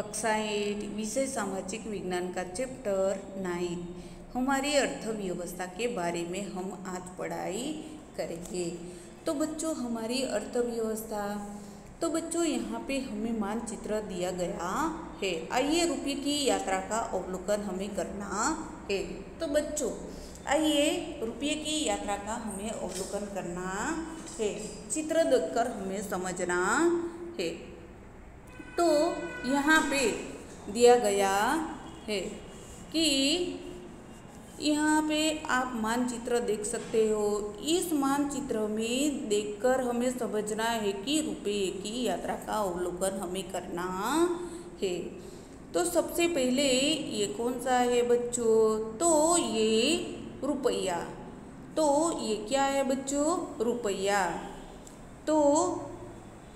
कक्षा 8 विषय सामाजिक विज्ञान का चैप्टर 9 हमारी अर्थव्यवस्था के बारे में हम आज पढ़ाई करेंगे। तो बच्चों हमारी अर्थव्यवस्था, तो बच्चों यहाँ पे हमें मानचित्र दिया गया है। आइए रुपये की यात्रा का अवलोकन हमें करना है। तो बच्चों आइए रुपये की यात्रा का हमें अवलोकन करना है। चित्र देखकर हमें समझना है। तो यहाँ पे दिया गया है कि यहाँ पे आप मानचित्र देख सकते हो। इस मानचित्र में देखकर हमें समझना है कि रुपये की यात्रा का अवलोकन हमें करना है। तो सबसे पहले ये कौन सा है बच्चों? तो ये रुपया। तो ये क्या है बच्चों? रुपया। तो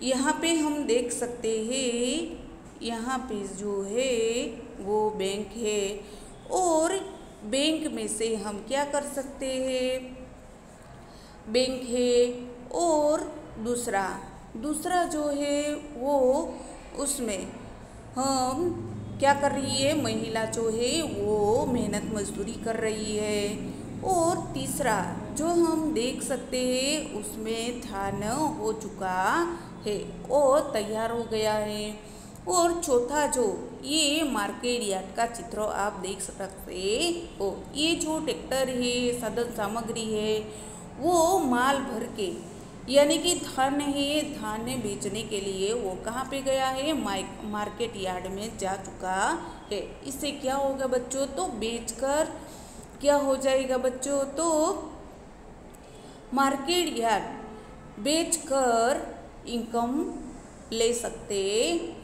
यहाँ पे हम देख सकते हैं, यहाँ पे जो है वो बैंक है और बैंक में से हम क्या कर सकते हैं? बैंक है और दूसरा जो है वो उसमें हम क्या कर रही है? महिला जो है वो मेहनत मजदूरी कर रही है। और तीसरा जो हम देख सकते हैं उसमें धान हो चुका है और तैयार हो गया है। और चौथा जो ये मार्केट यार्ड का चित्र आप देख सकते हो। ये जो ट्रैक्टर है, साधन सामग्री है, वो माल भर के यानी कि धान है, धान बेचने के लिए वो कहाँ पे गया है? मार्केट यार्ड में जा चुका है। इससे क्या होगा बच्चों? तो बेचकर क्या हो जाएगा बच्चों? तो मार्केट यार्ड बेचकर इनकम ले सकते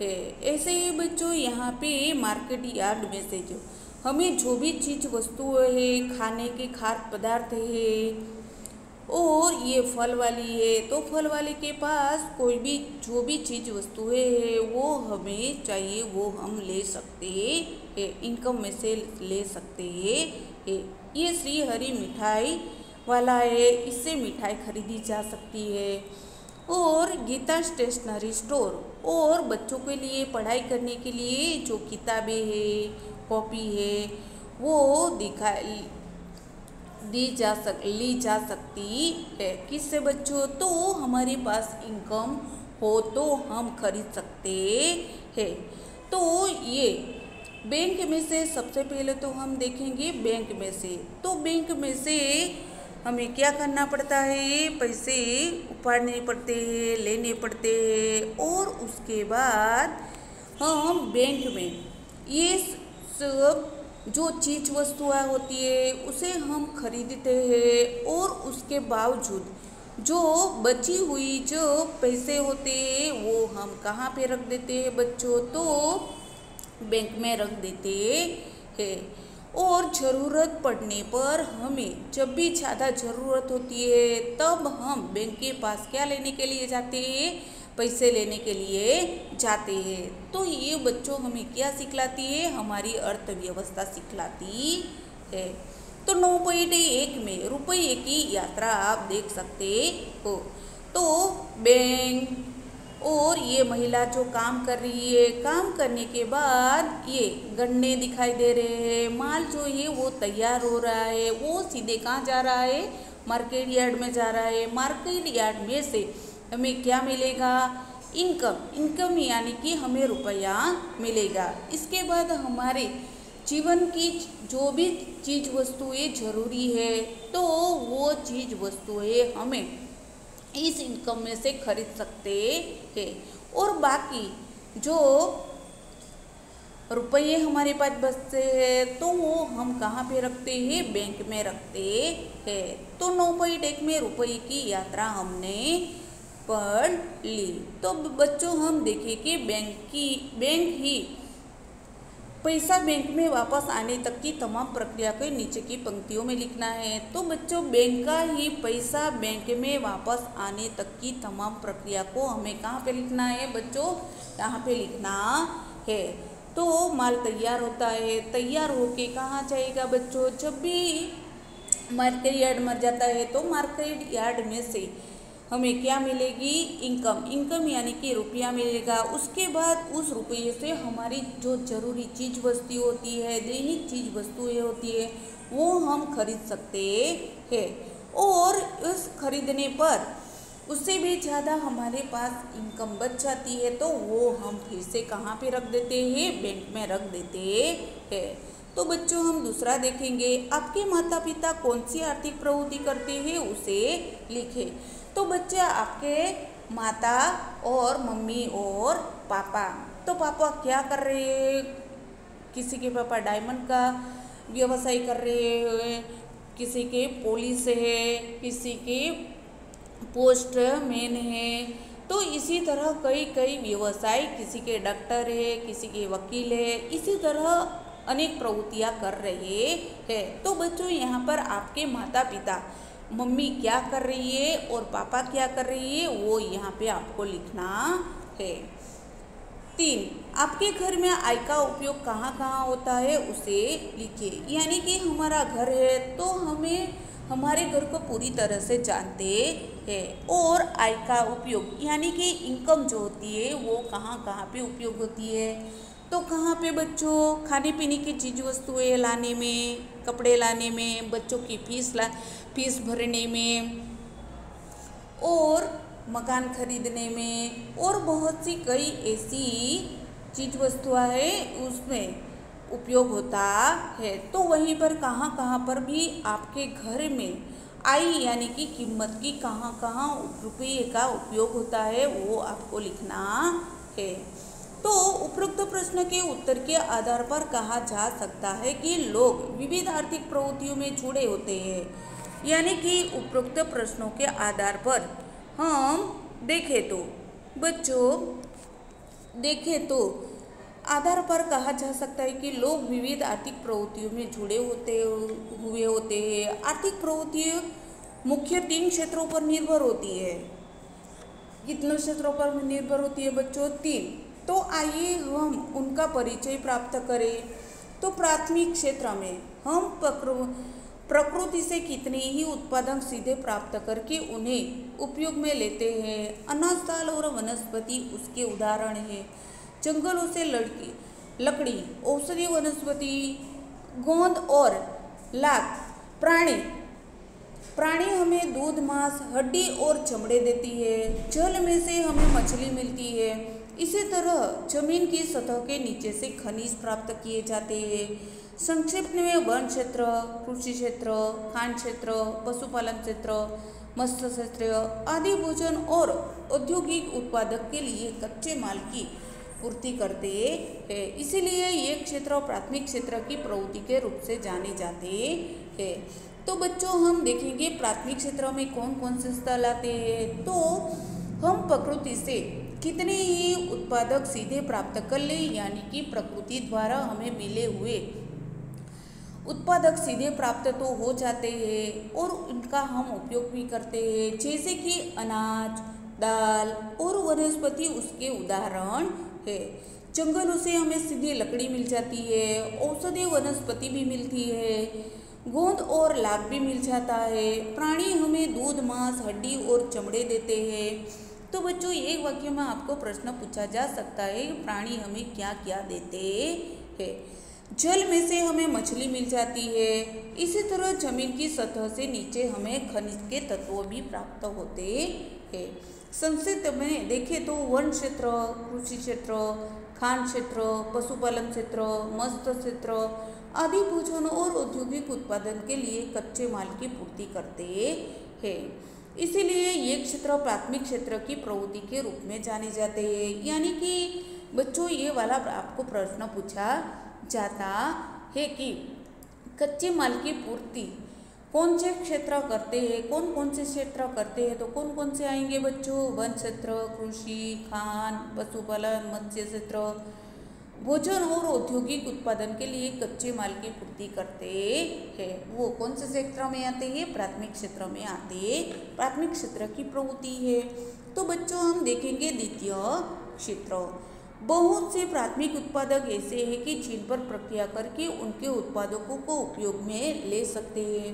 हैं। ऐसे ही बच्चों यहाँ पे मार्केट यार्ड में से जो हमें जो भी चीज़ वस्तुएं है, खाने के खाद्य पदार्थ है और ये फल वाली है, तो फल वाले के पास कोई भी जो भी चीज़ वस्तुएं है वो हमें चाहिए वो हम ले सकते हैं, इनकम में से ले सकते हैं। ये श्री हरि मिठाई वाला है, इससे मिठाई खरीदी जा सकती है। और गीता स्टेशनरी स्टोर और बच्चों के लिए पढ़ाई करने के लिए जो किताबें है, कॉपी है, वो ली जा सकती है। किससे बच्चों? तो हमारे पास इनकम हो तो हम खरीद सकते हैं। तो ये बैंक में से सबसे पहले तो हम देखेंगे बैंक में से। तो बैंक में से हमें क्या करना पड़ता है? पैसे उपाड़ने पड़ते हैं, लेने पड़ते हैं और उसके बाद हम बैंक में ये सब जो चीज़ वस्तुएं होती है उसे हम खरीदते हैं और उसके बावजूद जो बची हुई जो पैसे होते हैं वो हम कहाँ पे रख देते हैं बच्चों? तो बैंक में रख देते हैं। और ज़रूरत पड़ने पर हमें जब भी ज़्यादा ज़रूरत होती है तब हम बैंक के पास क्या लेने के लिए जाते हैं? पैसे लेने के लिए जाते हैं। तो ये बच्चों हमें क्या सिखलाती है? हमारी अर्थव्यवस्था सिखलाती है। तो 9.1 में रुपये की यात्रा आप देख सकते हो। तो बैंक और ये महिला जो काम कर रही है, काम करने के बाद ये गन्ने दिखाई दे रहे हैं, माल जो है वो तैयार हो रहा है, वो सीधे कहाँ जा रहा है? मार्केट यार्ड में जा रहा है। मार्केट यार्ड में से हमें क्या मिलेगा? इनकम यानी कि हमें रुपया मिलेगा। इसके बाद हमारे जीवन की जो भी चीज़ वस्तुएं जरूरी है तो वो चीज़ वस्तुएं हमें इस इनकम में से खरीद सकते हैं। और बाकी जो रुपये हमारे पास बचते हैं तो वो हम कहाँ पे रखते हैं? बैंक में रखते हैं। तो 9.1 में रुपये की यात्रा हमने पढ़ ली। तो बच्चों हम देखें कि बैंक ही पैसा बैंक में वापस आने तक की तमाम प्रक्रिया को नीचे की पंक्तियों में लिखना है। तो बच्चों बैंक का ही पैसा बैंक में वापस आने तक की तमाम प्रक्रिया को हमें कहाँ पे लिखना है बच्चों? यहाँ पे लिखना है। तो माल तैयार होता है, तैयार होके कहाँ जाएगा बच्चों? जब भी मार्केट यार्ड मर जाता है तो मार्केट यार्ड में से हमें क्या मिलेगी, इनकम। इनकम यानी कि रुपया मिलेगा। उसके बाद उस रुपये से हमारी जो जरूरी चीज़ वस्तु होती है, दैनिक चीज़ वस्तुएं होती है, वो हम खरीद सकते हैं। और उस खरीदने पर उससे भी ज़्यादा हमारे पास इनकम बच जाती है, तो वो हम फिर से कहाँ पे रख देते हैं, बैंक में रख देते हैं। तो बच्चों हम दूसरा देखेंगे, आपके माता पिता कौन सी आर्थिक प्रवृत्ति करते हैं उसे लिखें। तो बच्चे आपके माता और मम्मी और पापा, तो पापा क्या कर रहे हैं, किसी के पापा डायमंड का व्यवसाय कर रहे हैं, किसी के पुलिस है, किसी के पोस्टमैन है। तो इसी तरह कई कई व्यवसाय, किसी के डॉक्टर है, किसी के वकील है, इसी तरह अनेक प्रवृत्तियाँ कर रहे हैं। तो बच्चों यहाँ पर आपके माता पिता, मम्मी क्या कर रही है और पापा क्या कर रही है, वो यहाँ पे आपको लिखना है। 3, आपके घर में आय का उपयोग कहाँ कहाँ होता है उसे लिखिए। यानी कि हमारा घर है तो हमें हमारे घर को पूरी तरह से जानते हैं। और आय का उपयोग यानी कि इनकम जो होती है वो कहाँ कहाँ पे उपयोग होती है, तो कहाँ पे बच्चों, खाने पीने की चीज़ वस्तुएं लाने में, कपड़े लाने में, बच्चों की फीस भरने में, और मकान खरीदने में, और बहुत सी कई ऐसी चीज़ वस्तुएं हैं उसमें उपयोग होता है। तो वहीं पर कहाँ कहाँ पर भी आपके घर में आय यानी कि कीमत की कहाँ कहाँ रुपये का उपयोग होता है वो आपको लिखना है। तो उपरोक्त प्रश्न के उत्तर के आधार पर कहा जा सकता है कि लोग विविध आर्थिक प्रवृत्तियों में जुड़े होते हैं। यानी कि उपरोक्त प्रश्नों के आधार पर हम देखें तो बच्चों आधार पर कहा जा सकता है कि लोग विविध आर्थिक प्रवृत्तियों में जुड़े होते हैं। आर्थिक प्रवृत्तियाँ मुख्य 3 क्षेत्रों पर निर्भर होती है। कितने क्षेत्रों पर निर्भर होती है बच्चों? 3। तो आइए हम उनका परिचय प्राप्त करें। तो प्राथमिक क्षेत्र में हम प्रकृति से कितने ही उत्पादन सीधे प्राप्त करके उन्हें उपयोग में लेते हैं। अनाज, दाल और वनस्पति उसके उदाहरण हैं। जंगलों से लकड़ी, औषधीय वनस्पति, गोंद और लाख। प्राणी हमें दूध, मांस, हड्डी और चमड़े देती है। जल में से हमें मछली मिलती है। इसी तरह जमीन की सतह के नीचे से खनिज प्राप्त किए जाते हैं। संक्षिप्त में वन क्षेत्र, कृषि क्षेत्र, खान क्षेत्र, पशुपालन क्षेत्र, मत्स्य क्षेत्र आदि भोजन और औद्योगिक उत्पादक के लिए कच्चे माल की पूर्ति करते हैं। इसीलिए ये क्षेत्र प्राथमिक क्षेत्र की प्रवृत्ति के रूप से जाने जाते हैं। तो बच्चों हम देखेंगे प्राथमिक क्षेत्र में कौन कौन से स्थल आते हैं। तो हम प्रकृति से कितने ही उत्पादक सीधे प्राप्त कर ले, यानी कि प्रकृति द्वारा हमें मिले हुए उत्पादक सीधे प्राप्त तो हो जाते हैं और उनका हम उपयोग भी करते हैं। जैसे कि अनाज, दाल और वनस्पति उसके उदाहरण है। जंगलों से हमें सीधी लकड़ी मिल जाती है, औषधीय वनस्पति भी मिलती है, गोंद और लाख भी मिल जाता है। प्राणी हमें दूध, मांस, हड्डी और चमड़े देते हैं। तो बच्चों एक वाक्य में आपको प्रश्न पूछा जा सकता है, प्राणी हमें क्या क्या देते हैं। जल में से हमें मछली मिल जाती है। इसी तरह जमीन की सतह से नीचे हमें खनिज के तत्व भी प्राप्त होते हैं। संक्षिप्त में देखें तो वन क्षेत्र, कृषि क्षेत्र, खान क्षेत्र, पशुपालन क्षेत्र, मत्स्य क्षेत्र आदि भोजन और औद्योगिक उत्पादन के लिए कच्चे माल की पूर्ति करते हैं। इसीलिए ये क्षेत्र प्राथमिक क्षेत्र की प्रवृत्ति के रूप में जाने जाते हैं। यानी कि बच्चों ये वाला आपको प्रश्न पूछा जाता है कि कच्चे माल की पूर्ति कौन से क्षेत्र करते हैं, कौन कौन से क्षेत्र करते हैं। तो कौन कौन से आएंगे बच्चों? वन क्षेत्र, कृषि, खान, पशुपालन, मत्स्य क्षेत्र भोजन और औद्योगिक उत्पादन के लिए कच्चे माल की पूर्ति करते हैं। वो कौन से क्षेत्र में आते हैं? प्राथमिक क्षेत्र में आते हैं। प्राथमिक क्षेत्र की प्रवृत्ति है। तो बच्चों हम देखेंगे द्वितीय क्षेत्र। बहुत से प्राथमिक उत्पादक ऐसे हैं कि जिन पर प्रक्रिया करके उनके उत्पादकों को उपयोग में ले सकते हैं।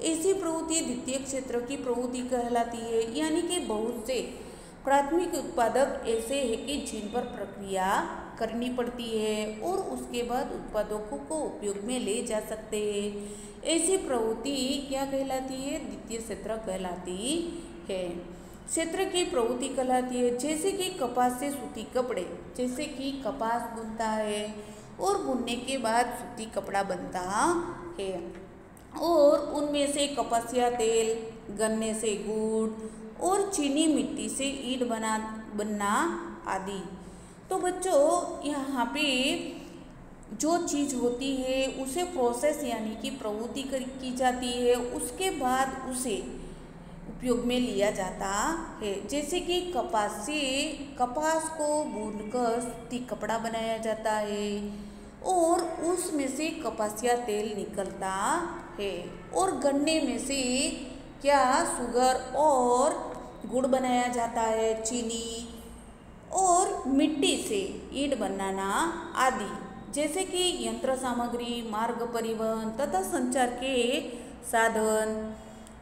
ऐसी प्रवृत्ति द्वितीय क्षेत्र की प्रवृत्ति कहलाती है। यानी कि बहुत से प्राथमिक उत्पादक ऐसे हैं कि जिन पर प्रक्रिया करनी पड़ती है और उसके बाद उत्पादकों को उपयोग में ले जा सकते हैं। ऐसी प्रवृत्ति क्या कहलाती है? द्वितीय क्षेत्र कहलाती है। क्षेत्र की प्रवृत्ति कहलाती है जैसे कि कपास से सूती कपड़े, जैसे कि कपास बुनता है और बुनने के बाद सूती कपड़ा बनता है, और उनमें से कपासिया तेल, गन्ने से गुड़ और चीनी मिट्टी से ईंट बनना आदि। तो बच्चों यहाँ पे जो चीज़ होती है उसे प्रोसेस यानी कि प्रवृत्ति की जाती है, उसके बाद उसे उपयोग में लिया जाता है। जैसे कि कपास को बुनकर सूती कपड़ा बनाया जाता है और उसमें से कपासिया तेल निकलता है, और गन्ने में से क्या शुगर और गुड़ बनाया जाता है, चीनी, और मिट्टी से ईंट बनाना आदि। जैसे कि यंत्र सामग्री, मार्ग परिवहन तथा संचार के साधन,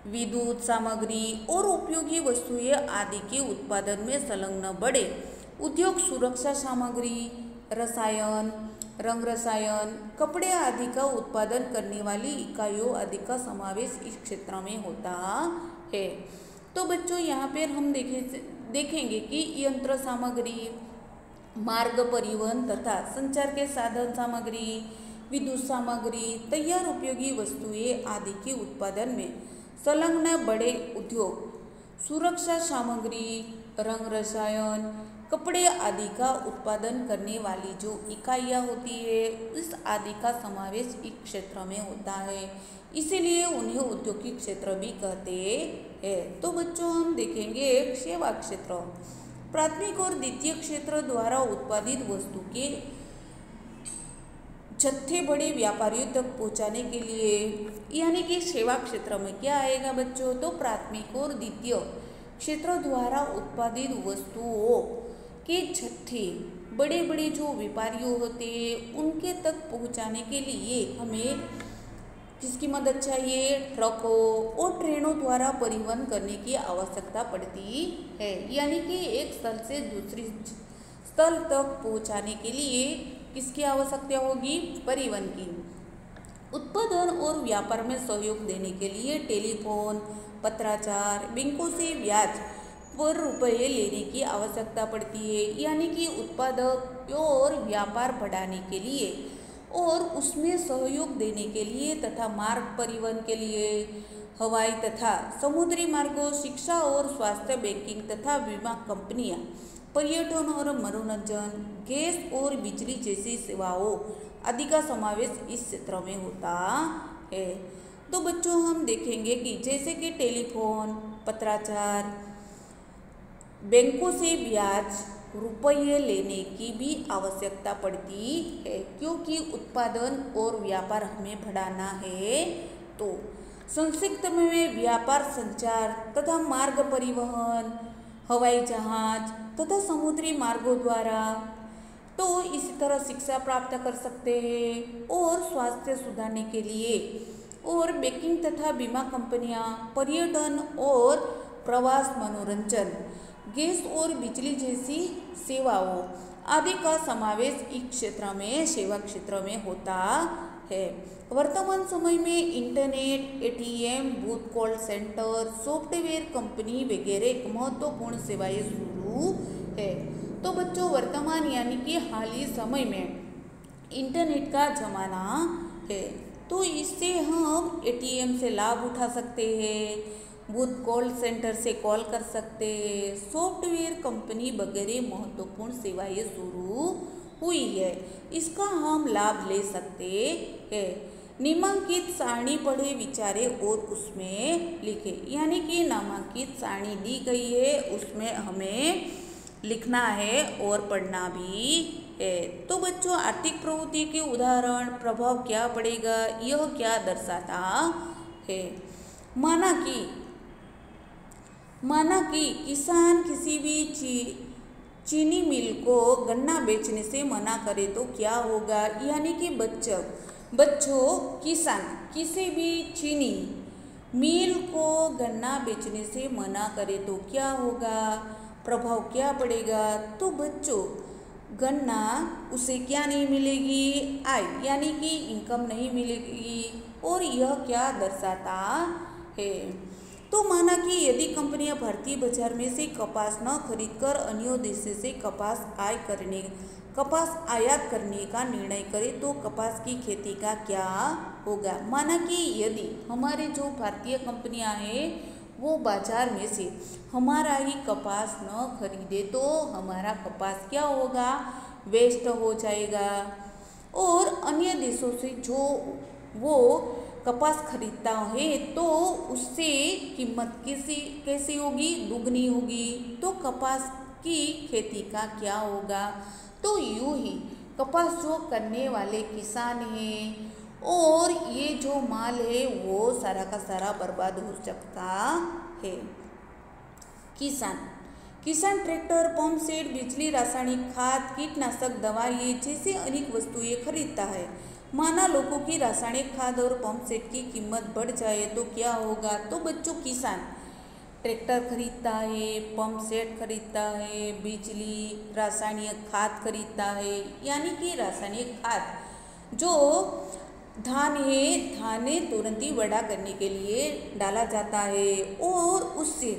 विद्युत सामग्री और उपयोगी वस्तुएं आदि के उत्पादन में संलग्न बड़े उद्योग, सुरक्षा सामग्री, रसायन, रंग रसायन, कपड़े आदि का उत्पादन करने वाली इकाइयों आदि का समावेश इस क्षेत्र में होता है। तो बच्चों यहाँ पर हम देखेंगे कि यंत्र सामग्री, मार्ग परिवहन तथा संचार के साधन सामग्री, विद्युत सामग्री, तैयार उपयोगी वस्तुएं आदि के उत्पादन में संलग्न बड़े उद्योग, सुरक्षा सामग्री, रंग रसायन, कपड़े आदि का उत्पादन करने वाली जो इकाइयाँ होती है इस आदि का समावेश इस क्षेत्र में होता है, इसीलिए उन्हें औद्योगिक क्षेत्र भी कहते हैं। तो बच्चों हम देखेंगे सेवा क्षेत्र। प्राथमिक और द्वितीय क्षेत्र द्वारा उत्पादित वस्तु के जत्थे बड़े व्यापारियों तक पहुंचाने के लिए, यानी कि सेवा क्षेत्र में क्या आएगा बच्चों? तो प्राथमिक और द्वितीय क्षेत्र द्वारा उत्पादित वस्तुओं के जत्थे बड़े बड़े जो व्यापारियों होते हैं उनके तक पहुंचाने के लिए हमें किसकी मदद चाहिए? ट्रकों और ट्रेनों द्वारा परिवहन करने की आवश्यकता पड़ती है। यानी कि एक स्थल से दूसरी स्थल तक पहुंचाने के लिए किसकी आवश्यकता होगी? परिवहन की। उत्पादन और व्यापार में सहयोग देने के लिए टेलीफोन, पत्राचार, बैंकों से ब्याज पर रुपये लेने की आवश्यकता पड़ती है। यानी कि उत्पादक और व्यापार बढ़ाने के लिए और उसमें सहयोग देने के लिए तथा मार्ग परिवहन के लिए हवाई तथा समुद्री मार्गों, शिक्षा और स्वास्थ्य, बैंकिंग तथा बीमा कंपनियां, पर्यटन और मनोरंजन, गैस और बिजली जैसी सेवाओं आदि का समावेश इस क्षेत्र में होता है। तो बच्चों हम देखेंगे कि जैसे कि टेलीफोन, पत्राचार, बैंकों से ब्याज रुपये लेने की भी आवश्यकता पड़ती है, क्योंकि उत्पादन और व्यापार हमें बढ़ाना है। तो संक्षिप्त में व्यापार, संचार तथा मार्ग परिवहन, हवाई जहाज तथा समुद्री मार्गों द्वारा, तो इसी तरह शिक्षा प्राप्त कर सकते हैं और स्वास्थ्य सुधारने के लिए, और बैंकिंग तथा बीमा कंपनियां, पर्यटन और प्रवास, मनोरंजन, गैस और बिजली जैसी सेवाओं आदि का समावेश इस क्षेत्र में, सेवा क्षेत्र में होता है। वर्तमान समय में internet, ATM, booth call centre, software company वगैरह महत्वपूर्ण सेवाएं शुरू है। तो बच्चों वर्तमान यानी कि हाल ही समय में इंटरनेट का जमाना है, तो इससे हम एटीएम से लाभ उठा सकते हैं, बूथ कॉल सेंटर से कॉल कर सकते हैं, सॉफ्टवेयर कंपनी वगैरह महत्वपूर्ण सेवाएं शुरू हुई है, इसका हम लाभ ले सकते हैं। निम्नांकित सारणी पढ़े, विचारे और उसमें लिखे। यानी कि नामांकित सारणी दी गई है, उसमें हमें लिखना है और पढ़ना भी है। तो बच्चों आर्थिक प्रवृत्ति के उदाहरण, प्रभाव क्या पड़ेगा, यह क्या दर्शाता है? माना कि किसान किसी भी चीनी मिल को गन्ना बेचने से मना करे तो क्या होगा। यानी कि बच्चों किसान किसी भी चीनी मिल को गन्ना बेचने से मना करे तो क्या होगा, प्रभाव क्या पड़ेगा। तो बच्चों गन्ना उसे क्या नहीं मिलेगी, आय यानी कि इनकम नहीं मिलेगी। और यह क्या दर्शाता है। तो माना कि यदि कंपनियां भारतीय बाजार में से कपास न खरीदकर अन्य देशों से कपास आयात करने का निर्णय करे तो कपास की खेती का क्या होगा। माना कि यदि हमारे जो भारतीय कंपनियां हैं वो बाजार में से हमारा ही कपास न खरीदे तो हमारा कपास क्या होगा, वेस्ट हो जाएगा। और अन्य देशों से जो वो कपास खरीदता है तो उससे कीमत कैसी होगी, दुगनी होगी। तो कपास की खेती का क्या होगा। तो यूं ही कपास जो करने वाले किसान हैं और ये जो माल है वो सारा का सारा बर्बाद हो सकता है। किसान ट्रैक्टर, पंप सेट, बिजली, रासायनिक खाद, कीटनाशक दवाई जैसे अनेक वस्तुएं खरीदता है। माना लोगों की रासायनिक खाद और पंप सेट की कीमत बढ़ जाए तो क्या होगा। तो बच्चों किसान ट्रैक्टर खरीदता है, पंप सेट खरीदता है, बिजली, रासायनिक खाद खरीदता है। यानी कि रासायनिक खाद जो धान तुरंत ही बड़ा करने के लिए डाला जाता है और उससे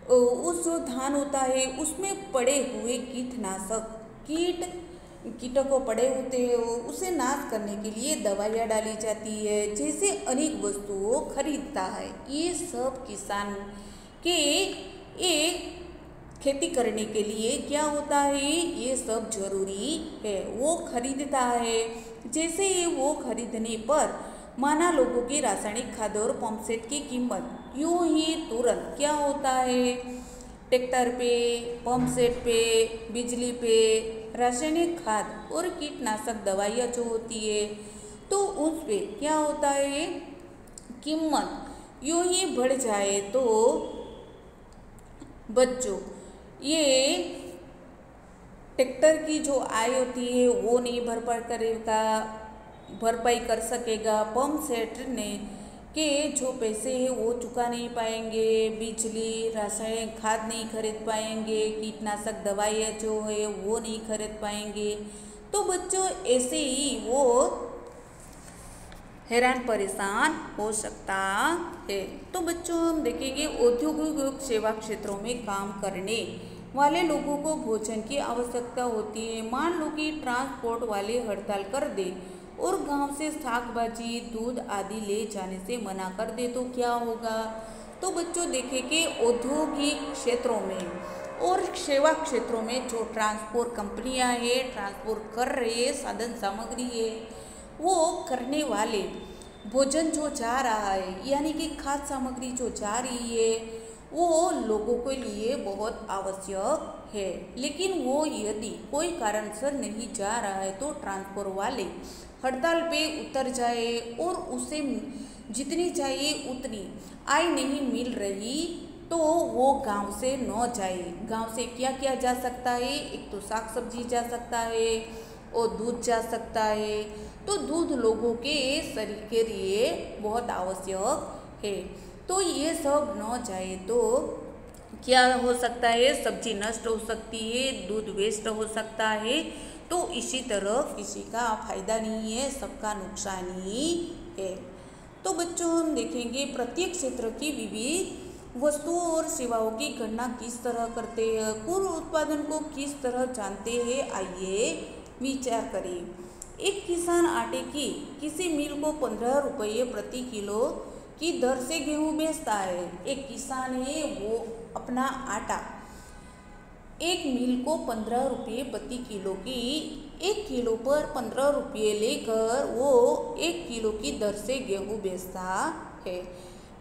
उस जो धान होता है उसमें पड़े हुए कीटकों पड़े होते हैं उसे नाश करने के लिए दवाइयाँ डाली जाती है। जैसे अनेक वस्तुओं खरीदता है। ये सब किसान के एक खेती करने के लिए क्या होता है, ये सब जरूरी है, वो खरीदता है। जैसे ही वो खरीदने पर माना लोगों की रासायनिक खाद और पंप सेट की कीमत यूं ही तुरंत क्या होता है, ट्रैक्टर पे, पंप सेट पे, बिजली पे, रासायनिक खाद और कीटनाशक दवाइयाँ जो होती है तो उस पे क्या होता है, कीमत यूं ही बढ़ जाए तो बच्चों ये ट्रैक्टर की जो आय होती है वो नहीं भरपाई कर सकेगा। पंप सेट ने के जो पैसे हैं वो चुका नहीं पाएंगे, बिजली, रासायनिक खाद नहीं खरीद पाएंगे, कीटनाशक दवाइयाँ जो है वो नहीं खरीद पाएंगे। तो बच्चों ऐसे ही वो हैरान परेशान हो सकता है। तो बच्चों हम देखेंगे औद्योगिक सेवा क्षेत्रों में काम करने वाले लोगों को भोजन की आवश्यकता होती है। मान लो कि ट्रांसपोर्ट वाले हड़ताल कर दे और गांव से शाक भाजी, दूध आदि ले जाने से मना कर दे तो क्या होगा। तो बच्चों देखें कि औद्योगिक क्षेत्रों में और सेवा क्षेत्रों में जो ट्रांसपोर्ट कंपनियां हैं, ट्रांसपोर्ट कर रही है साधन सामग्री है, वो करने वाले भोजन जो जा रहा है यानी कि खाद्य सामग्री जो जा रही है वो लोगों के लिए बहुत आवश्यक है। लेकिन वो यदि कोई कारण से नहीं जा रहा है तो ट्रांसपोर्ट वाले हड़ताल पे उतर जाए और उसे जितनी चाहिए उतनी आय नहीं मिल रही तो वो गांव से न जाए। गांव से क्या क्या जा सकता है, एक तो साग सब्जी जा सकता है और दूध जा सकता है। तो दूध लोगों के शरीर के लिए बहुत आवश्यक है। तो ये सब न जाए तो क्या हो सकता है, सब्जी नष्ट हो सकती है, दूध वेस्ट हो सकता है। तो इसी तरह किसी का फायदा नहीं है, सबका नुकसान ही है। तो बच्चों हम देखेंगे प्रत्येक क्षेत्र की विविध वस्तुओं और सेवाओं की गणना किस तरह करते हैं, कुल उत्पादन को किस तरह जानते हैं, आइए विचार करें। एक किसान आटे की किसी मिल को 15 रुपये प्रति किलो की दर से गेहूं बेचता है। एक किसान है वो अपना आटा एक मिल को 15 रुपये प्रति किलो की 1 किलो पर 15 रुपये लेकर वो 1 किलो की दर से गेहूं बेचता है।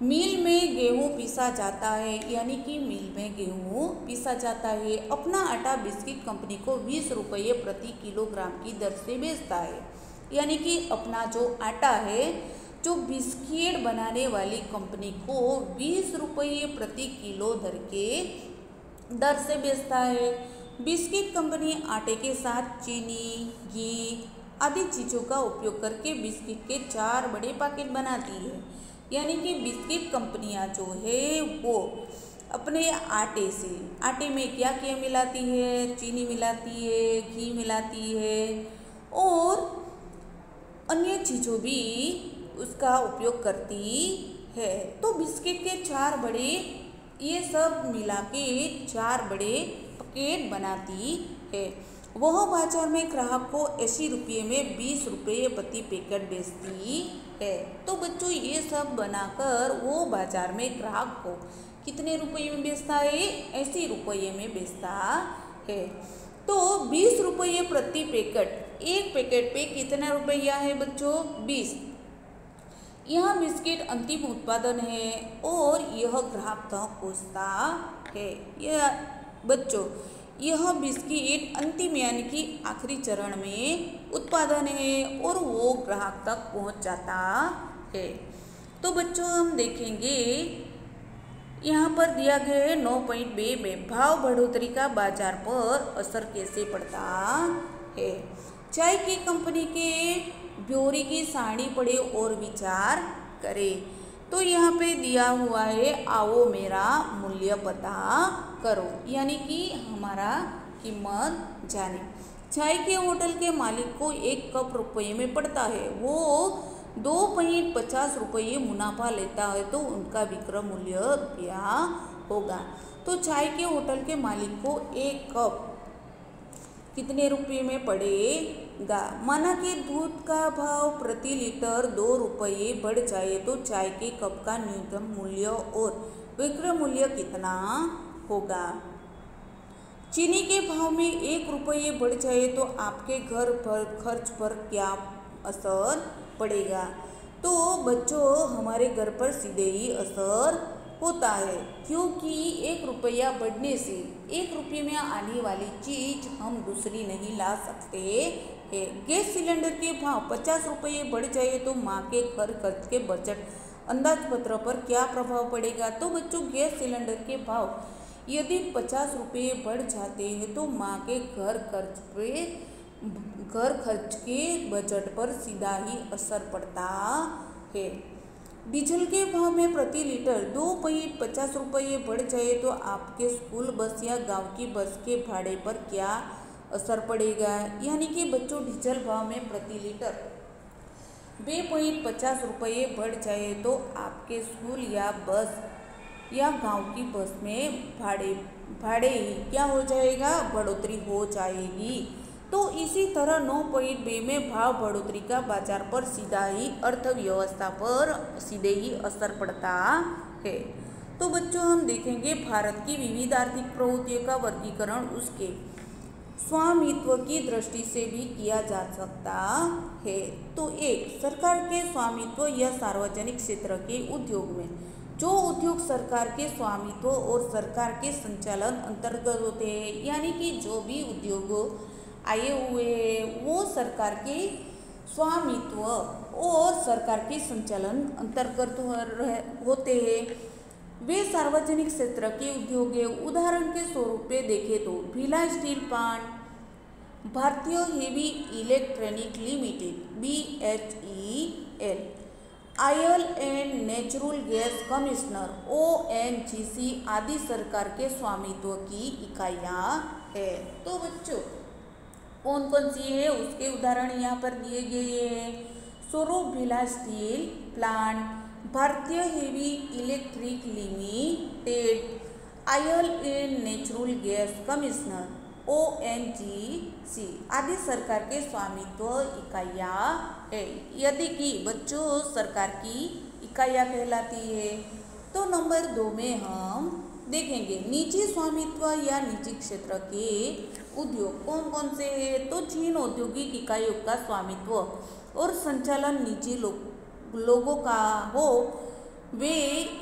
मिल में गेहूं पीसा जाता है यानी कि मिल में गेहूं पीसा जाता है। अपना आटा बिस्किट कंपनी को 20 रुपये प्रति किलोग्राम की दर से बेचता है। यानी कि अपना जो आटा है जो बिस्किट बनाने वाली कंपनी को 20 रुपये प्रति किलो दर से बेचता है। बिस्किट कंपनी आटे के साथ चीनी, घी आदि चीज़ों का उपयोग करके बिस्किट के 4 बड़े पैकेट बनाती है। यानी कि बिस्किट कंपनियां जो है वो अपने आटे में क्या क्या मिलाती है, चीनी मिलाती है, घी मिलाती है और अन्य चीज़ों भी उसका उपयोग करती है। तो बिस्किट के 4 बड़े ये सब मिला के 4 बड़े पैकेट बनाती है। वह बाजार में ग्राहक को 80 रुपये में 20 रुपये प्रति पैकेट बेचती है। तो बच्चों ये सब बनाकर वो बाजार में ग्राहक को कितने रुपये में बेचता है? 80 रुपये में बेचता है। तो 20 रुपये प्रति पैकेट, एक पैकेट पे कितना रुपया है बच्चों? 20। यह बिस्किट अंतिम उत्पादन है और यह ग्राहक तक पहुँचता है। यह बच्चों यह बिस्किट अंतिम यानी कि आखिरी चरण में उत्पादन है और वो ग्राहक तक पहुंच जाता है। तो बच्चों हम देखेंगे यहाँ पर दिया गया है 9.2 में भाव बढ़ोतरी का बाजार पर असर कैसे पड़ता है। चाय की कंपनी के ब्योरे की सारणी पढ़े और विचार करें। तो यहाँ पे दिया हुआ है आओ मेरा मूल्य पता करो, यानी कि हमारा कीमत जाने। चाय के होटल के मालिक को 1 कप रुपये में पड़ता है, वो 2.50 रुपये मुनाफा लेता है तो उनका विक्रय मूल्य क्या होगा? तो चाय के होटल के मालिक को 1 कप कितने रुपये में पड़ेगा? माना कि दूध का भाव प्रति लीटर 2 रुपये बढ़ जाए तो चाय के कप का न्यूनतम मूल्य और विक्रय मूल्य कितना होगा? चीनी के भाव में 1 रुपये बढ़ जाए तो आपके घर पर खर्च पर क्या असर पड़ेगा? तो बच्चों हमारे घर पर सीधे ही असर होता है, क्योंकि 1 रुपया बढ़ने से 1 रुपये में आने वाली चीज हम दूसरी नहीं ला सकते हैं। गैस सिलेंडर के भाव 50 रुपये बढ़ जाए तो माँ के घर खर्च के बजट अंदाज पत्र पर क्या प्रभाव पड़ेगा? तो बच्चों गैस सिलेंडर के भाव यदि 50 रुपये बढ़ जाते हैं तो माँ के घर खर्च के बजट पर सीधा ही असर पड़ता है। डीजल के भाव में प्रति लीटर 2.50 रुपये बढ़ जाए तो आपके स्कूल बस या गांव की बस के भाड़े पर क्या असर पड़ेगा? यानी कि बच्चों डीजल भाव में प्रति लीटर 2.50 रुपये बढ़ जाए तो आपके स्कूल या बस या गांव की बस में भाड़े ही क्या हो जाएगा? बढ़ोतरी हो जाएगी। तो इसी तरह 9.2 में भाव बढ़ोतरी का बाजार पर सीधा ही अर्थव्यवस्था पर सीधे ही असर पड़ता है। तो बच्चों हम देखेंगे भारत की विविध आर्थिक प्रवृत्तियों का वर्गीकरण उसके स्वामित्व की दृष्टि से भी किया जा सकता है। तो 1 सरकार के स्वामित्व या सार्वजनिक क्षेत्र के उद्योग में जो उद्योग सरकार के स्वामित्व और सरकार के संचालन अंतर्गत होते हैं, यानी कि जो भी उद्योग आए हुए हैं वो सरकार के स्वामित्व और सरकार के संचालन अंतर्गत होते हैं, वे सार्वजनिक क्षेत्र के उद्योग हैं। उदाहरण के स्वरूप पे देखें तो भिलाई स्टील प्लांट, भारतीय heavy electronic limited BHEL, oil and natural gas commissioner ONGC आदि सरकार के स्वामित्व की इकाइयाँ है। तो बच्चों कौन कौन सी है उसके उदाहरण यहाँ पर दिए गए हैं। स्वरूप भिलाई स्टील प्लांट, भारतीय heavy electric limited, oil and natural gas commissioner ONGC आदि सरकार के स्वामित्व इकाइयाँ है। यदि कि बच्चों सरकार की इकाइयाँ कहलाती है। तो नंबर 2 में हम देखेंगे निजी स्वामित्व या निजी क्षेत्र के उद्योग कौन कौन से हैं। तो जिन औद्योगिक इकाइयों का स्वामित्व और संचालन निजी लोगों का हो वे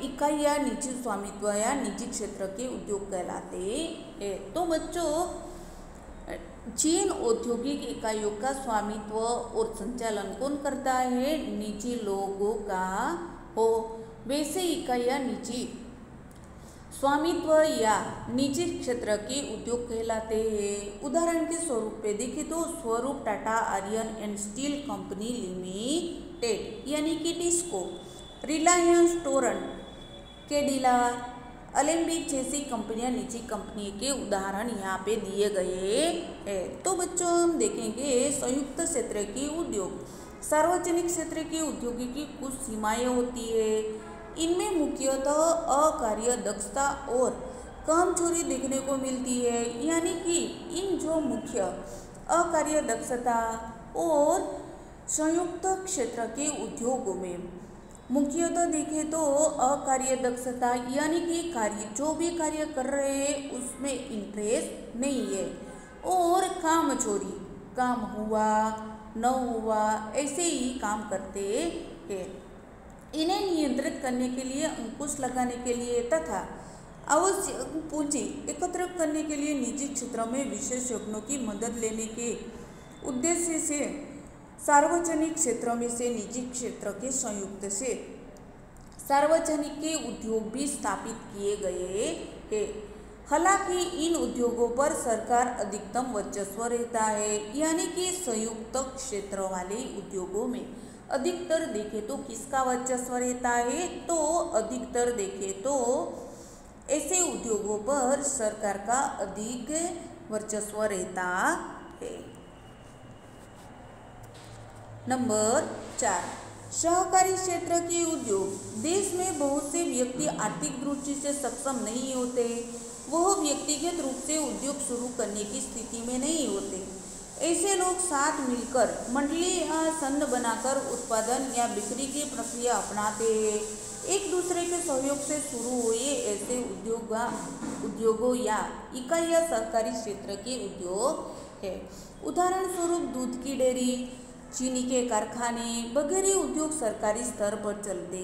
इकाइयाँ निजी स्वामित्व या निजी क्षेत्र के उद्योग कहलाते हैं। तो बच्चों जिन औद्योगिक इकाइयों का स्वामित्व और संचालन कौन करता है? निजी लोगों का हो, वैसे इकाइयाँ निजी स्वामित्व या निजी क्षेत्र के उद्योग कहलाते हैं। उदाहरण के स्वरूप पे देखें तो स्वरूप Tata iron and steel company limited यानी कि टिस्को, रिलायंस टोरंट, कैडिला, अलेम्बिक जैसी कंपनियां निजी कंपनी के उदाहरण यहाँ पे दिए गए हैं। तो बच्चों हम देखेंगे संयुक्त क्षेत्र के उद्योग। सार्वजनिक क्षेत्र के उद्योगों की कुछ सीमाएं होती है। इनमें मुख्यतः अकार्य दक्षता और कम चोरी देखने को मिलती है। यानी कि इन जो मुख्य अकार्य दक्षता और संयुक्त क्षेत्र के उद्योगों में मुख्यतः देखें तो अकार्य दक्षता यानी कि कार्य जो भी कार्य कर रहे हैं उसमें इंटरेस्ट नहीं है, और काम चोरी, काम हुआ न हुआ ऐसे ही काम करते हैं। इन्हें नियंत्रित करने के लिए, अंकुश लगाने के लिए तथा आवश्यक पूंजी एकत्र करने के लिए निजी क्षेत्रों में विशेषज्ञों की मदद लेने के उद्देश्य से सार्वजनिक क्षेत्रों में से निजी क्षेत्र के संयुक्त से सार्वजनिक के उद्योग भी स्थापित किए गए हैं। हालांकि इन उद्योगों पर सरकार अधिकतम वर्चस्व रहता है। यानी कि संयुक्त क्षेत्र वाले उद्योगों में अधिकतर देखें तो किसका वर्चस्व रहता है, तो अधिकतर देखें तो ऐसे उद्योगों पर सरकार का अधिक वर्चस्व रहता है। नंबर 4, सहकारी क्षेत्र के उद्योग। देश में बहुत से व्यक्ति आर्थिक दृष्टि से सक्षम नहीं होते, वह व्यक्तिगत रूप से उद्योग शुरू करने की स्थिति में नहीं होते। ऐसे लोग साथ मिलकर मंडली या संघ बनाकर उत्पादन या बिक्री की प्रक्रिया अपनाते हैं। एक दूसरे के सहयोग से शुरू हुए ऐसे उद्योगों या इकाइयाँ सरकारी क्षेत्र के उद्योग है। उदाहरण स्वरूप दूध की डेयरी, चीनी के कारखाने वगैरह उद्योग सरकारी स्तर पर चलते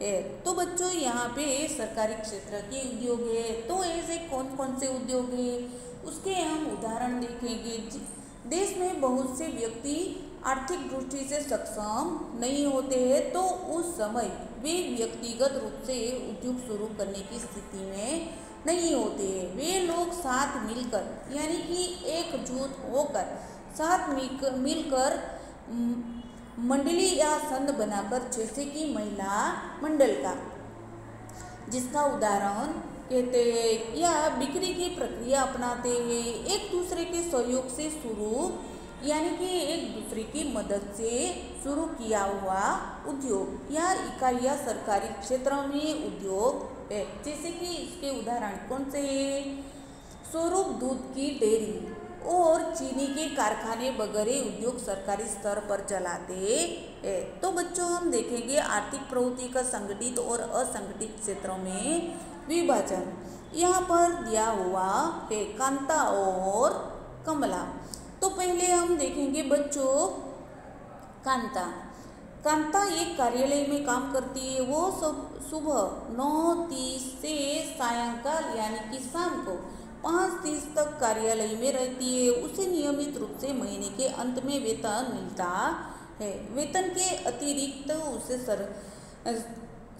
हैं। तो बच्चों यहाँ पे सरकारी क्षेत्र के उद्योग है। तो ऐसे कौन कौन से उद्योग है उसके हम उदाहरण देखेंगे। देश में बहुत से व्यक्ति आर्थिक दृष्टि से सक्षम नहीं होते हैं, तो उस समय वे व्यक्तिगत रूप से उद्योग शुरू करने की स्थिति में नहीं होते हैं। वे लोग साथ मिलकर यानी कि एकजुट होकर साथ मिलकर मंडली या संघ बनाकर, जैसे कि महिला मंडल का जिसका उदाहरण कहते हैं, या बिक्री की प्रक्रिया अपनाते हैं। एक दूसरे के सहयोग से शुरू यानी कि एक दूसरे की मदद से शुरू किया हुआ उद्योग या इकाइयाँ सरकारी क्षेत्र में उद्योग है। जैसे कि इसके उदाहरण कौन से हैं? स्वरूप दूध की डेयरी और चीनी के कारखाने वगैरह उद्योग सरकारी स्तर पर चलाते हैं। तो बच्चों हम देखेंगे आर्थिक प्रवृत्ति का संगठित और असंगठित क्षेत्रों में विभाजन। यहाँ पर दिया हुआ है कांता और कमला। तो पहले हम देखेंगे बच्चों कांता। कांता एक कार्यालय में काम करती है। वो सुबह 9:30 से सायंकाल यानी कि शाम को 5:30 तक कार्यालय में रहती है। उसे नियमित रूप से महीने के अंत में वेतन मिलता है। वेतन के अतिरिक्त उसे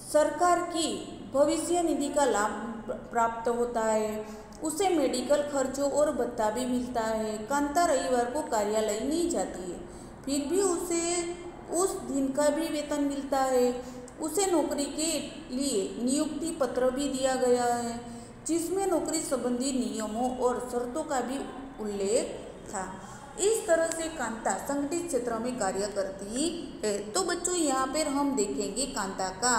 सरकार की भविष्य निधि का लाभ प्राप्त होता है। उसे मेडिकल खर्चों और भत्ता भी मिलता है। कांता रविवार को कार्यालय नहीं जाती है, फिर भी उसे उस दिन का भी वेतन मिलता है। उसे नौकरी के लिए नियुक्ति पत्र भी दिया गया है, जिसमें नौकरी संबंधी नियमों और शर्तों का भी उल्लेख था। इस तरह से कांता संगठित क्षेत्र में कार्य करती है। तो बच्चों यहाँ पर हम देखेंगे कांता का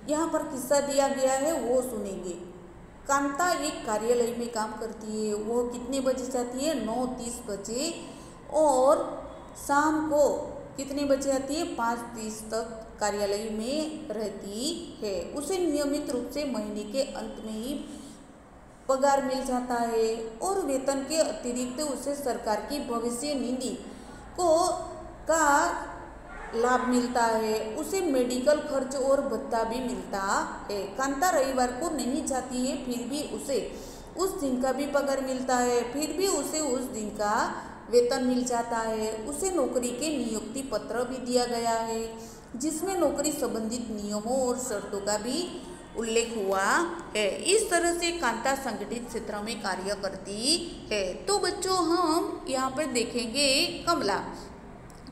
यहाँ पर किस्सा दिया गया है, वो सुनेंगे। कांता एक कार्यालय में काम करती है। वो कितने बजे जाती है? 9:30 बजे, और शाम को कितने बजे आती है? 5:30 तक कार्यालय में रहती है। उसे नियमित रूप से महीने के अंत में ही पगार मिल जाता है, और वेतन के अतिरिक्त उसे सरकार की भविष्य निधि का लाभ मिलता है। उसे मेडिकल खर्च और भत्ता भी मिलता है। कांता रविवार को नहीं जाती है, फिर भी उसे उस दिन का भी पगार मिलता है, फिर भी उसे उस दिन का वेतन मिल जाता है। उसे नौकरी के नियुक्ति पत्र भी दिया गया है, जिसमें नौकरी संबंधित नियमों और शर्तों का भी उल्लेख हुआ है। इस तरह से कांता संगठित क्षेत्र में कार्य करती है। तो बच्चों हम यहाँ पर देखेंगे कमला।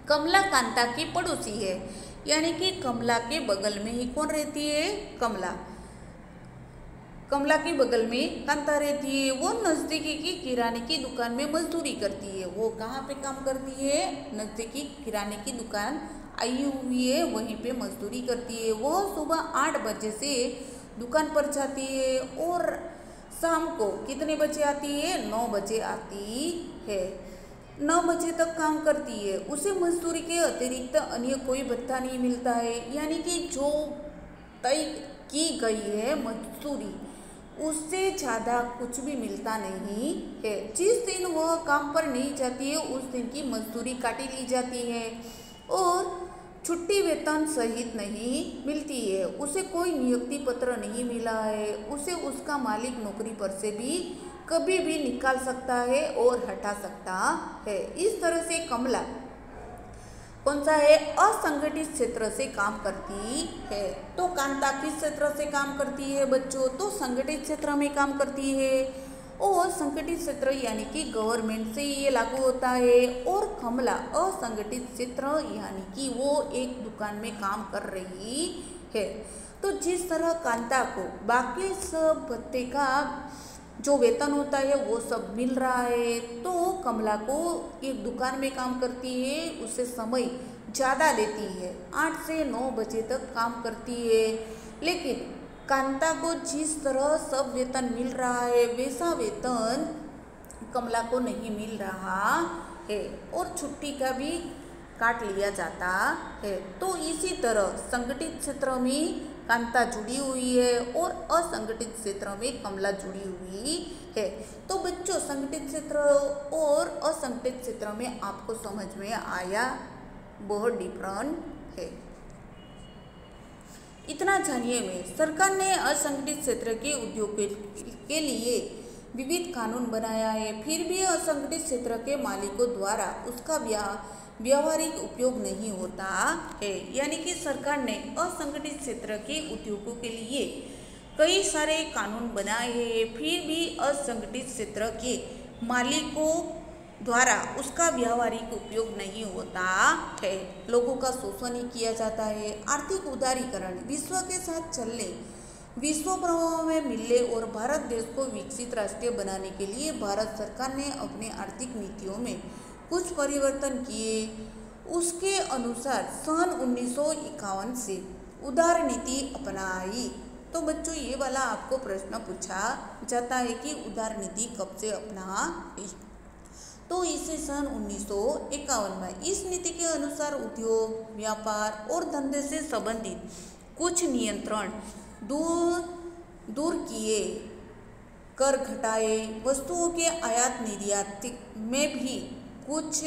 कमला कांता की पड़ोसी है, यानी कि कमला के बगल में ही कौन रहती है? कमला। कमला के बगल में कांता रहती है। वो नज़दीकी की किराने की दुकान में मजदूरी करती है। वो कहाँ पे काम करती है? नज़दीकी किराने की दुकान आई हुई है, वहीं पे मजदूरी करती है। वो सुबह 8 बजे से दुकान पर जाती है और शाम को कितने बजे आती है? 9 बजे आती है। 9 बजे तक काम करती है। उसे मजदूरी के अतिरिक्त अन्य कोई भत्ता नहीं मिलता है, यानी कि जो तय की गई है मजदूरी उससे ज़्यादा कुछ भी मिलता नहीं है। जिस दिन वह काम पर नहीं जाती है उस दिन की मजदूरी काटी ली जाती है और छुट्टी वेतन सहित नहीं मिलती है। उसे कोई नियुक्ति पत्र नहीं मिला है। उसे उसका मालिक नौकरी पर से भी कभी भी निकाल सकता है और हटा सकता है। इस तरह से कमला कौन सा है? असंगठित क्षेत्र से काम करती है। तो कांता किस क्षेत्र से काम करती है बच्चों? तो संगठित क्षेत्र में काम करती है। और संगठित क्षेत्र यानी कि गवर्नमेंट से ये लागू होता है। और कमला असंगठित क्षेत्र यानी कि वो एक दुकान में काम कर रही है। तो जिस तरह कांता को बाकी सब भत्ते का जो वेतन होता है वो सब मिल रहा है, तो कमला को एक दुकान में काम करती है, उसे समय ज़्यादा लेती है, 8 से 9 बजे तक काम करती है। लेकिन कांता को जिस तरह सब वेतन मिल रहा है वैसा वेतन कमला को नहीं मिल रहा है और छुट्टी का भी काट लिया जाता है। तो इसी तरह संगठित क्षेत्र में कांता जुड़ी हुई है और असंगठित क्षेत्र में कमला जुड़ी हुई है। तो बच्चों संगठित क्षेत्र और असंगठित क्षेत्र में आपको समझ में आया बहुत डिफरेंट है। इतना जानिए में सरकार ने असंगठित क्षेत्र के उद्योग के लिए विविध कानून बनाया है, फिर भी असंगठित क्षेत्र के मालिकों द्वारा उसका व्यावहारिक उपयोग नहीं होता है। यानी कि सरकार ने असंगठित क्षेत्र के उद्योगों के लिए कई सारे कानून बनाए हैं, फिर भी असंगठित क्षेत्र के मालिकों द्वारा उसका व्यावहारिक उपयोग नहीं होता है। लोगों का शोषण ही किया जाता है। आर्थिक उदारीकरण विश्व के साथ चलने, विश्व प्रभाव में मिलने और भारत देश को विकसित राष्ट्र बनाने के लिए भारत सरकार ने अपने आर्थिक नीतियों में कुछ परिवर्तन किए। उसके अनुसार सन 1951 से उदार नीति अपनाई। तो बच्चों ये वाला आपको प्रश्न पूछा जाता है कि उदार नीति कब से अपनाई? तो इसे सन 1951 में। इस नीति के अनुसार उद्योग, व्यापार और धंधे से संबंधित कुछ नियंत्रण दूर किए, कर घटाए, वस्तुओं के आयात निर्यात में भी कुछ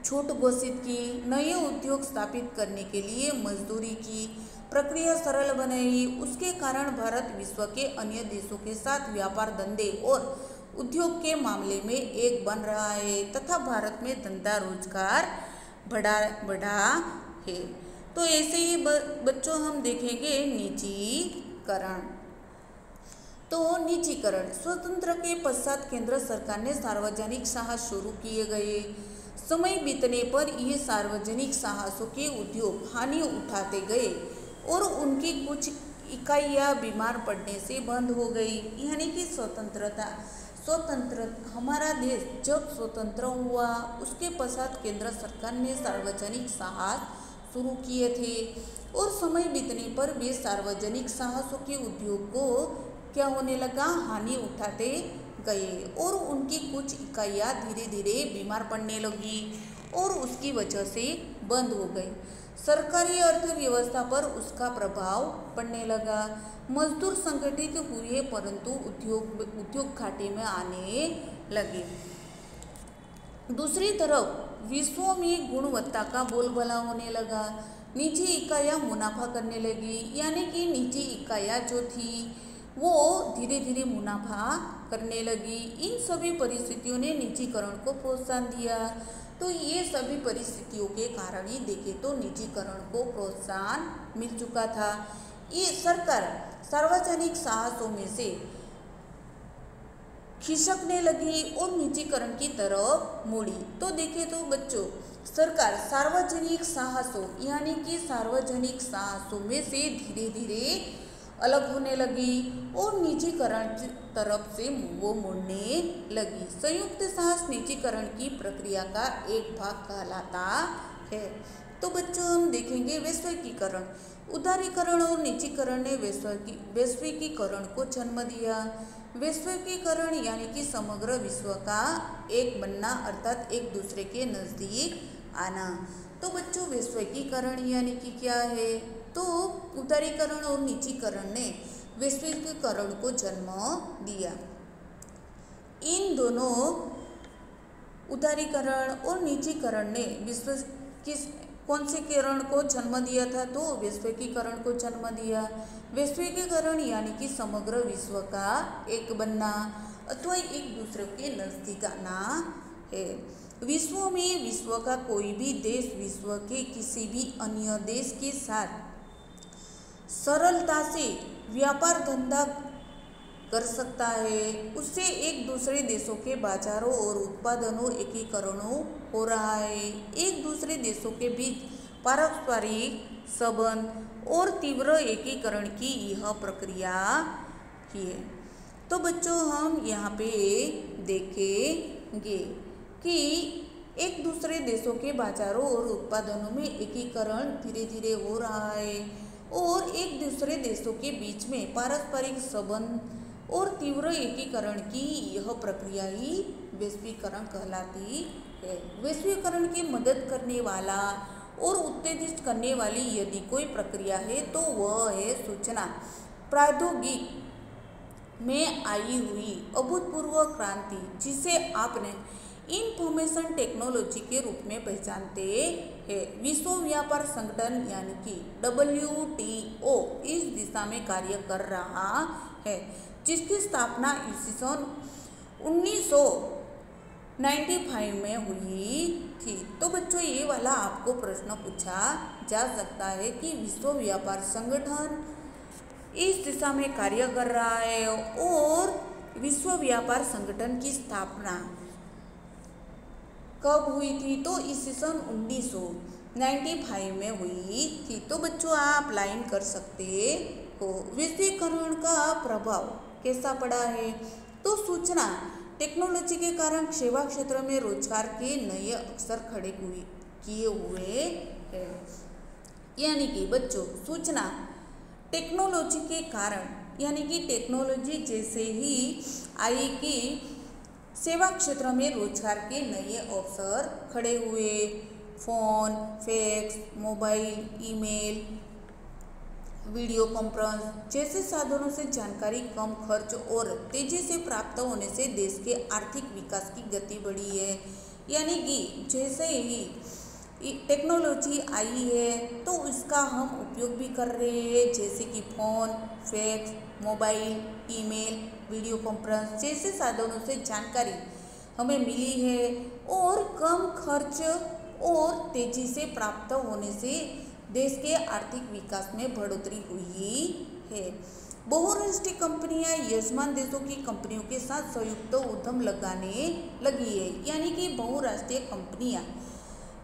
छूट घोषित की, नए उद्योग स्थापित करने के लिए मजदूरी की प्रक्रिया सरल बनाई। उसके कारण भारत विश्व के अन्य देशों के साथ व्यापार, धंधे और उद्योग के मामले में एक बन रहा है तथा भारत में धंधा रोजगार बढ़ा है। तो ऐसे ही बच्चों हम देखेंगे निजीकरण। तो निजीकरण स्वतंत्र के पश्चात केंद्र सरकार ने सार्वजनिक साहस शुरू किए गए। समय बीतने पर ये सार्वजनिक साहसों के उद्योग हानि उठाते गए और उनकी कुछ इकाइयाँ बीमार पड़ने से बंद हो गई। यानी कि स्वतंत्र हमारा देश जब स्वतंत्र हुआ उसके पश्चात केंद्र सरकार ने सार्वजनिक साहस शुरू किए थे और समय बीतने पर वे सार्वजनिक साहसों के उद्योग को क्या होने लगा? हानि उठाते गए और उनकी कुछ इकाइयाँ धीरे धीरे बीमार पड़ने लगी और उसकी वजह से बंद हो गई। सरकारी अर्थव्यवस्था पर उसका प्रभाव पड़ने लगा। मजदूर संगठित हुए परंतु उद्योग घाटे में आने लगे। दूसरी तरफ विश्व में गुणवत्ता का बोलबाला होने लगा। निजी इकाइयाँ मुनाफा करने लगी, यानी कि निजी इकाइयाँ जो थी वो धीरे धीरे मुनाफा करने लगी। इन सभी परिस्थितियों ने निजीकरण को प्रोत्साहन दिया। तो ये सभी परिस्थितियों के कारण ही देखें तो निजीकरण को प्रोत्साहन मिल चुका था। ये सरकार सार्वजनिक साहसों में से खिसकने लगी और निजीकरण की तरफ मुड़ी। तो देखें तो बच्चों, सरकार सार्वजनिक साहसों यानी कि सार्वजनिक साहसों में से धीरे धीरे अलग होने लगी और निजीकरण की तरफ से वो मुड़ने लगी। संयुक्त साहस निजीकरण की प्रक्रिया का एक भाग कहलाता है। तो बच्चों, हम देखेंगे वैश्विकीकरण। उदारीकरण और निजीकरण ने वैश्विकीकरण को जन्म दिया। वैश्विकीकरण यानी कि समग्र विश्व का एक बनना, अर्थात एक दूसरे के नज़दीक आना। तो बच्चों, वैश्विकीकरण यानी कि क्या है? तो उदारीकरण और निजीकरण ने वैश्विकीकरण को जन्म दिया। इन दोनों उदारीकरण और निजीकरण ने विश्व किस कौन से करण को जन्म दिया था? तो वैश्विकीकरण को जन्म दिया। वैश्विकीकरण यानी कि समग्र विश्व का एक बनना अथवा एक दूसरे के नजदीक आना है। विश्व में विश्व का कोई भी देश विश्व के किसी भी अन्य देश के साथ सरलता से व्यापार धंधा कर सकता है। उससे एक दूसरे देशों के बाजारों और उत्पादनों एकीकरण हो रहा है। एक दूसरे देशों के बीच पारस्परिक संबंध और तीव्र एकीकरण की यह प्रक्रिया ही है। तो बच्चों, हम यहाँ पे देखेंगे कि एक दूसरे देशों के बाजारों और उत्पादनों में एकीकरण धीरे धीरे हो रहा है और एक दूसरे देशों के बीच में पारस्परिक संबंध और तीव्र एकीकरण की यह प्रक्रिया ही वैश्वीकरण कहलाती है। वैश्वीकरण की मदद करने वाला और उत्तेजित करने वाली यदि कोई प्रक्रिया है तो वह है सूचना प्रौद्योगिकी में आई हुई अभूतपूर्व क्रांति, जिसे आपने इंफॉर्मेशन टेक्नोलॉजी के रूप में पहचानते हैं। विश्व व्यापार संगठन यानी कि WTO इस दिशा में कार्य कर रहा है, जिसकी स्थापना सन 1995 में हुई थी। तो बच्चों, ये वाला आपको प्रश्न पूछा जा सकता है कि विश्व व्यापार संगठन इस दिशा में कार्य कर रहा है और विश्व व्यापार संगठन की स्थापना कब हुई थी? तो इस सन 1995 में हुई थी। तो बच्चों, आप लाइन कर सकते हो। वैश्वीकरण का प्रभाव कैसा पड़ा है? तो सूचना टेक्नोलॉजी के कारण सेवा क्षेत्र में रोजगार के नए अवसर खड़े किए हुए हैं। यानी कि बच्चों, सूचना टेक्नोलॉजी के कारण यानी कि टेक्नोलॉजी जैसे ही आई कि सेवा क्षेत्र में रोजगार के नए अवसर खड़े हुए। Phone, fax, mobile, email, video conference जैसे साधनों से जानकारी कम खर्च और तेजी से प्राप्त होने से देश के आर्थिक विकास की गति बढ़ी है। यानी कि जैसे ही टेक्नोलॉजी आई है तो इसका हम उपयोग भी कर रहे हैं, जैसे कि phone, fax, mobile, email, video conference जैसे साधनों से जानकारी हमें मिली है और कम खर्च और तेजी से प्राप्त होने से देश के आर्थिक विकास में बढ़ोतरी हुई है। बहुराष्ट्रीय कंपनियां यजमान देशों की कंपनियों के साथ संयुक्त उद्यम लगाने लगी है। यानी कि बहुराष्ट्रीय कंपनियां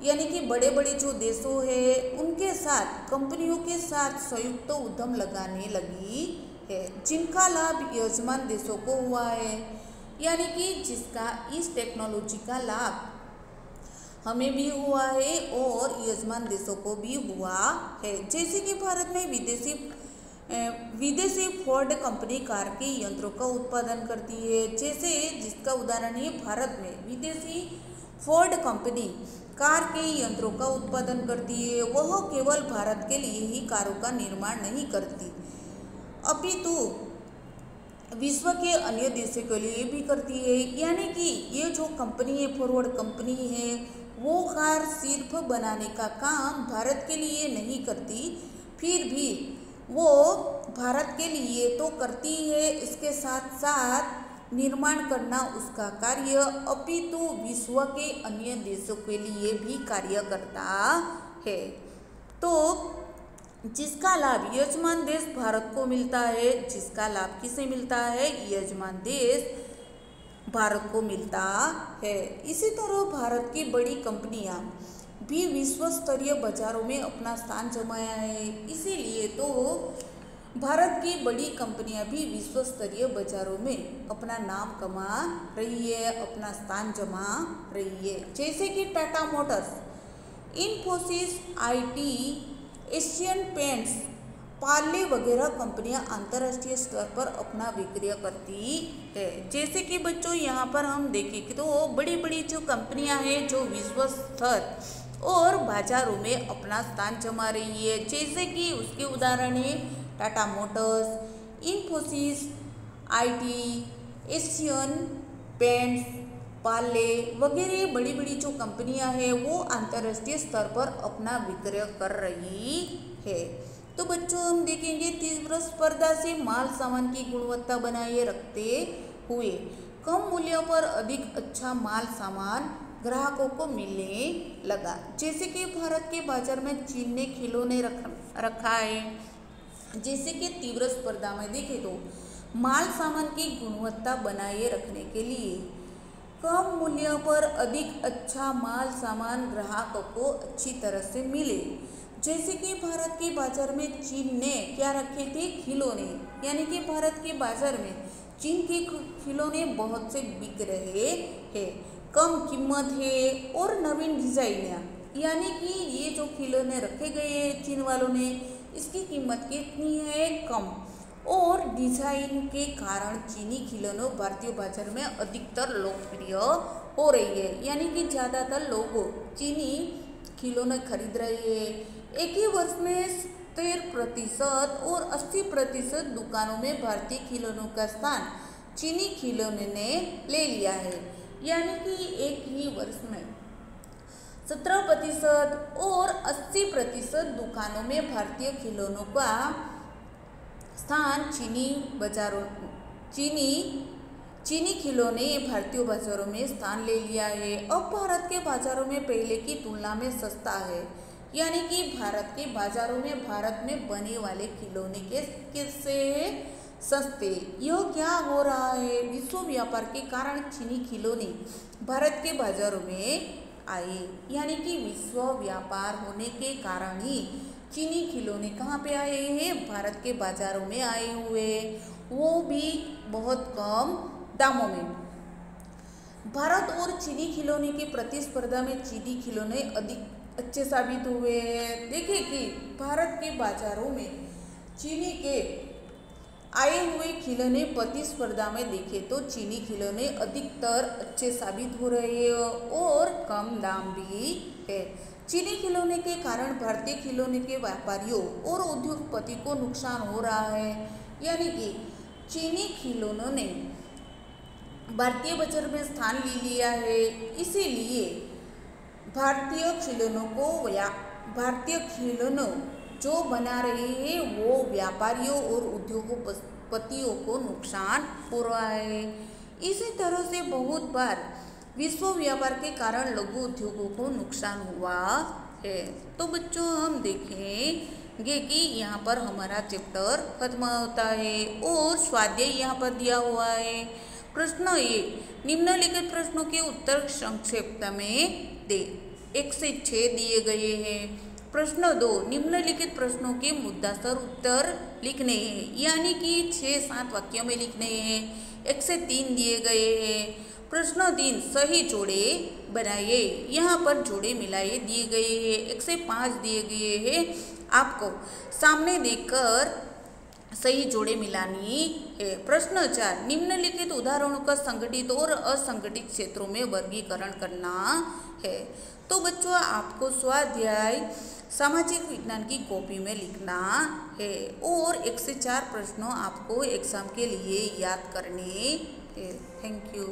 यानी कि बड़े बड़े जो देशों हैं उनके साथ कंपनियों के साथ संयुक्त उद्यम लगाने लगी है, जिनका लाभ यजमान देशों को हुआ है। यानी कि जिसका इस टेक्नोलॉजी का लाभ हमें भी हुआ है और यजमान देशों को भी हुआ है। जैसे कि भारत में विदेशी फोर्ड कंपनी कार के यंत्रों का उत्पादन करती है। जैसे जिसका उदाहरण है, भारत में विदेशी फोर्ड कंपनी कार के यंत्रों का उत्पादन करती है। वह केवल भारत के लिए ही कारों का निर्माण नहीं करती, अपितु विश्व के अन्य देशों के लिए भी करती है। यानी कि ये जो कंपनी है, फॉरवर्ड कंपनी है, वो कार सिर्फ बनाने का काम भारत के लिए नहीं करती, फिर भी वो भारत के लिए तो करती है, इसके साथ साथ निर्माण करना उसका कार्य अपितु विश्व के अन्य देशों के लिए भी कार्य करता है। तो जिसका लाभ यजमान देश भारत को मिलता है, जिसका लाभ किसे मिलता है, यजमान देश भारत को मिलता है। इसी तरह भारत की बड़ी कंपनियां भी विश्व स्तरीय बाजारों में अपना स्थान जमाया है। इसीलिए तो भारत की बड़ी कंपनियां भी विश्व स्तरीय बाजारों में अपना नाम कमा रही है, अपना स्थान जमा रही है। जैसे कि Tata Motors, Infosys, IT, Asian paints, Parle वगैरह कंपनियां अंतर्राष्ट्रीय स्तर पर अपना विक्रय करती है। जैसे कि बच्चों यहाँ पर हम देखें कि तो बड़ी बड़ी जो कंपनियां हैं जो विश्व स्तर और बाजारों में अपना स्थान जमा रही है, जैसे कि उसके उदाहरण है Tata Motors, Infosys, IT, Asian paints, Parle वगैरह बड़ी बड़ी जो कंपनियां हैं वो अंतर्राष्ट्रीय स्तर पर अपना विक्रय कर रही है। तो बच्चों हम देखेंगे तीव्र स्पर्धा से माल सामान की गुणवत्ता बनाए रखते हुए कम मूल्य पर अधिक अच्छा माल सामान ग्राहकों को मिलने लगा। जैसे कि भारत के बाजार में चीन ने खिलौने रखा है। जैसे कि तीव्र स्पर्धा में देखें तो माल सामान की गुणवत्ता बनाए रखने के लिए कम मूल्य पर अधिक अच्छा माल सामान ग्राहकों को अच्छी तरह से मिले। जैसे कि भारत के बाजार में चीन ने क्या रखे थे, खिलौने, यानी कि भारत के बाजार में चीन के खिलौने बहुत से बिक रहे हैं, कम कीमत है और नवीन डिजाइन, यानी कि ये जो खिलौने रखे गए हैं चीन वालों ने, इसकी कीमत कितनी है, कम, और डिजाइन के कारण चीनी खिलौनों भारतीय बाजार में अधिकतर लोकप्रिय हो रही है, यानी कि ज़्यादातर लोग चीनी खिलौने खरीद रहे हैं। एक ही वर्ष में 70% और 80% दुकानों में भारतीय खिलौनों का स्थान चीनी खिलौने ने ले लिया है, यानी कि एक ही वर्ष में 17% और 80% दुकानों में भारतीय खिलौनों का स्थान चीनी खिलौने भारतीय बाजारों में स्थान ले लिया है। अब भारत के बाजारों में पहले की तुलना में सस्ता है, यानी कि भारत के बाजारों में भारत में बने वाले खिलौने किससे सस्ते। यह क्या हो रहा है, विश्व व्यापार के कारण चीनी खिलौने भारत के बाजारों में आए, यानी कि विश्व व्यापार होने के कारण ही चीनी खिलौने कहाँ पे आए हैं, भारत के बाजारों में आए हुए, वो भी बहुत कम दामों में। भारत और चीनी खिलौने की प्रतिस्पर्धा में चीनी खिलौने अधिक अच्छे साबित हुए हैं। देखिए कि भारत के बाजारों में चीनी के आए हुए खिलौने प्रतिस्पर्धा में देखें तो चीनी खिलौने अधिकतर अच्छे साबित हो रहे हैं और कम दाम भी है। चीनी खिलौने के कारण भारतीय खिलौने के व्यापारियों और उद्योगपति को नुकसान हो रहा है, यानी कि चीनी खिलौनों ने भारतीय बाजार में स्थान ले लिया है, इसीलिए भारतीय खिलौनों जो बना रहे हैं वो व्यापारियों और उद्योगपतियों को नुकसान हो रहा है। इसी तरह से बहुत बार विश्व व्यापार के कारण लघु उद्योगों को नुकसान हुआ है। तो बच्चों हम देखेंगे कि यहाँ पर हमारा चैप्टर खत्म होता है और स्वाध्याय यहाँ पर दिया हुआ है। प्रश्न 1, निम्नलिखित प्रश्नों के उत्तर संक्षेप में दे। 1 से 6 दिए गए हैं। प्रश्न 2, निम्नलिखित प्रश्नों के मुद्दासर उत्तर लिखने हैं, यानी कि 6-7 वाक्यों में लिखने हैं। 1 से 3 दिए गए हैं। प्रश्न 3, सही जोड़े बनाइए, यहाँ पर जोड़े मिलाए दिए गए हैं। 1 से 5 दिए गए हैं, आपको सामने देखकर सही जोड़े मिलानी है। प्रश्न 4, निम्नलिखित उदाहरणों का संगठित और असंगठित क्षेत्रों में वर्गीकरण करना है। तो बच्चों आपको स्वाध्याय सामाजिक विज्ञान की कॉपी में लिखना है और 1 से 4 प्रश्नों आपको एग्जाम के लिए याद करने हैं। Thank you.